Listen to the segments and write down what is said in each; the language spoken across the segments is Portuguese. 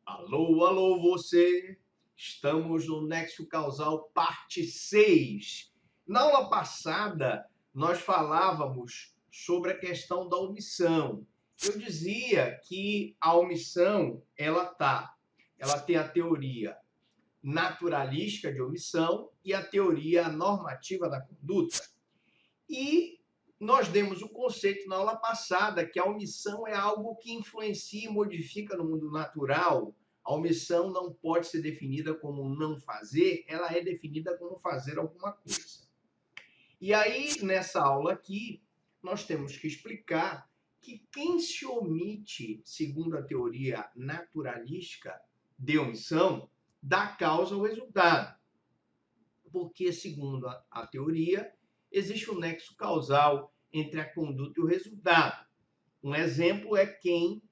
Alô, alô, você! Estamos no Nexo Causal, parte 6. Na aula passada, nós falávamos sobre a questão da omissão. Eu dizia que a omissão, ela tem a teoria naturalística de omissão e a teoria normativa da conduta. E nós demos o conceito na aula passada que a omissão é algo que influencia e modifica no mundo natural. A omissão não pode ser definida como não fazer, ela é definida como fazer alguma coisa. E aí, nessa aula aqui, nós temos que explicar que quem se omite, segundo a teoria naturalística de omissão, dá causa ao resultado. Porque, segundo a teoria, existe um nexo causal entre a conduta e o resultado. Um exemplo é quem,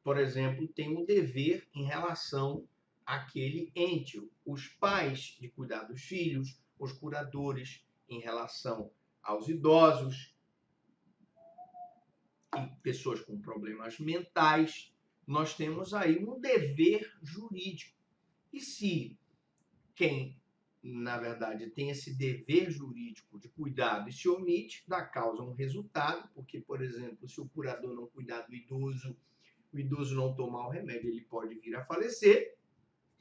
por exemplo, tem um dever em relação àquele ente. Os pais de cuidar dos filhos, os curadores em relação aos idosos e pessoas com problemas mentais. Nós temos aí um dever jurídico. E se quem na verdade, tem esse dever jurídico de cuidado e se omite, dá causa a um resultado, porque, por exemplo, se o curador não cuidar do idoso, o idoso não tomar o remédio, ele pode vir a falecer.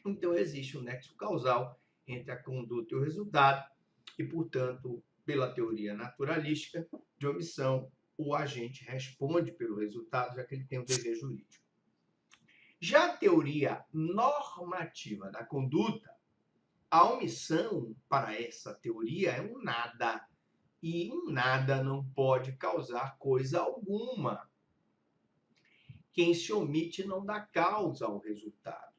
Então, existe um nexo causal entre a conduta e o resultado, e, portanto, pela teoria naturalística de omissão, o agente responde pelo resultado, já que ele tem o dever jurídico. Já a teoria normativa da conduta, a omissão, para essa teoria, é um nada. E um nada não pode causar coisa alguma. Quem se omite não dá causa ao resultado.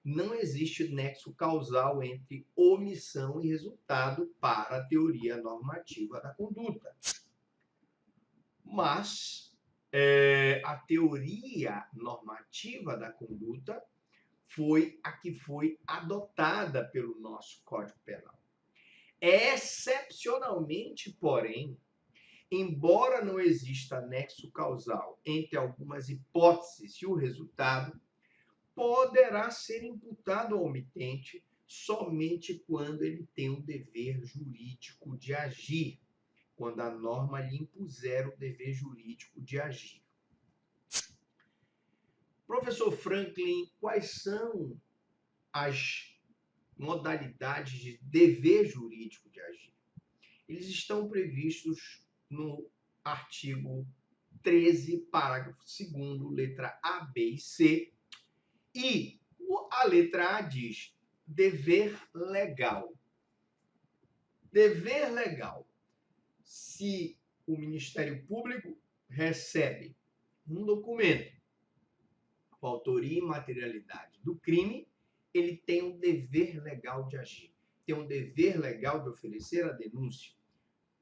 Não existe nexo causal entre omissão e resultado para a teoria normativa da conduta. Mas a teoria normativa da conduta foi a que foi adotada pelo nosso Código Penal. Excepcionalmente, porém, embora não exista nexo causal entre algumas hipóteses e o resultado, poderá ser imputado ao omitente somente quando ele tem um dever jurídico de agir, quando a norma lhe impuser o dever jurídico de agir. Professor Franklin, quais são as modalidades de dever jurídico de agir? Eles estão previstos no artigo 13, parágrafo 2º, letra A, B e C. E a letra A diz dever legal. Dever legal. Se o Ministério Público recebe um documento com autoria e materialidade do crime, ele tem um dever legal de agir. Tem um dever legal de oferecer a denúncia.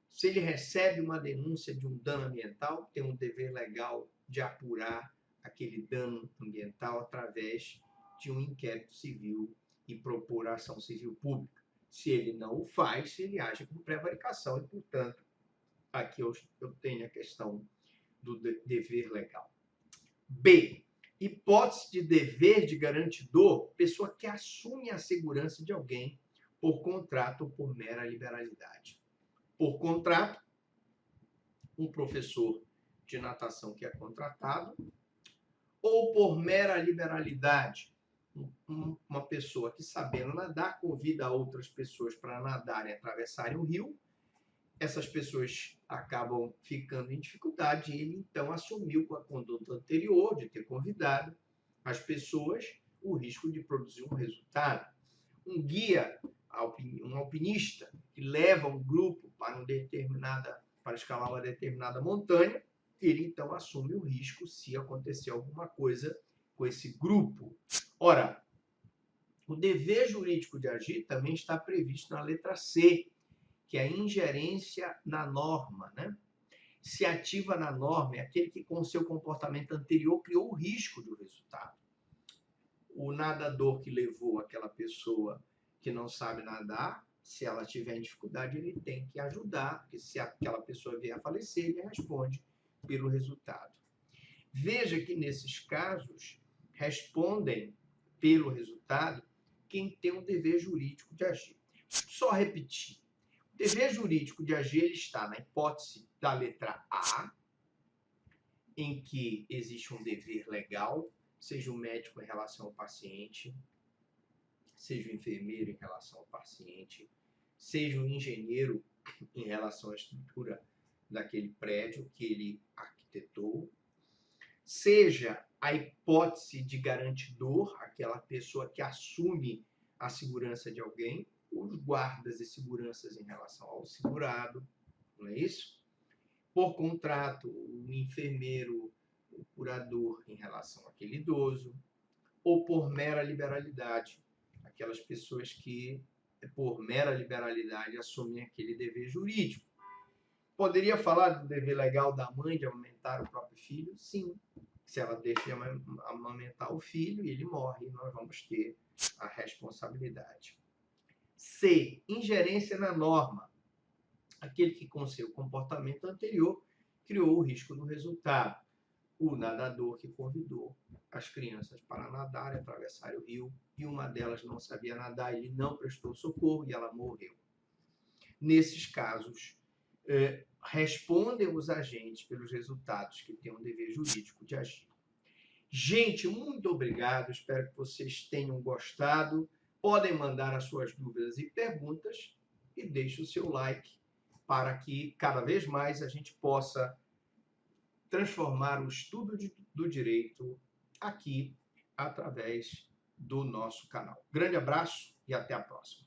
Se ele recebe uma denúncia de um dano ambiental, tem um dever legal de apurar aquele dano ambiental através de um inquérito civil e propor ação civil pública. Se ele não o faz, ele age com prevaricação e, portanto, aqui eu tenho a questão do dever legal. B. Hipótese de dever de garantidor, pessoa que assume a segurança de alguém por contrato ou por mera liberalidade. Por contrato, um professor de natação que é contratado, ou por mera liberalidade, uma pessoa que, sabendo nadar, convida outras pessoas para nadarem e atravessarem o rio. Essas pessoas acabam ficando em dificuldade e ele, então, assumiu com a conduta anterior de ter convidado as pessoas o risco de produzir um resultado. Um guia, um alpinista, que leva um grupo para escalar uma determinada montanha, ele então assume o risco se acontecer alguma coisa com esse grupo. Ora, o dever jurídico de agir também está previsto na letra C, que é a ingerência na norma, né? Se ativa na norma é aquele que, com seu comportamento anterior, criou o risco do resultado. O nadador que levou aquela pessoa que não sabe nadar, se ela tiver em dificuldade, ele tem que ajudar, porque se aquela pessoa vier a falecer, ele responde pelo resultado. Veja que nesses casos respondem pelo resultado quem tem um dever jurídico de agir. Só repetir. O dever jurídico de agir ele está na hipótese da letra A, em que existe um dever legal, seja o médico em relação ao paciente, seja o enfermeiro em relação ao paciente, seja o engenheiro em relação à estrutura daquele prédio que ele arquitetou, seja a hipótese de garantidor, aquela pessoa que assume a segurança de alguém, os guardas e seguranças em relação ao segurado, não é isso? Por contrato, o enfermeiro, o curador em relação àquele idoso, ou por mera liberalidade, aquelas pessoas que, por mera liberalidade, assumem aquele dever jurídico. Poderia falar do dever legal da mãe de amamentar o próprio filho? Sim. Se ela deixa de amamentar o filho e ele morre, nós vamos ter a responsabilidade. C. Ingerência na norma. Aquele que, com seu comportamento anterior, criou o risco do resultado. O nadador que convidou as crianças para nadar e atravessar o rio, e uma delas não sabia nadar, ele não prestou socorro e ela morreu. Nesses casos, respondem os agentes pelos resultados que têm um dever jurídico de agir. Gente, muito obrigado, espero que vocês tenham gostado. Podem mandar as suas dúvidas e perguntas e deixe o seu like para que cada vez mais a gente possa transformar o estudo do direito aqui através do nosso canal. Grande abraço e até a próxima.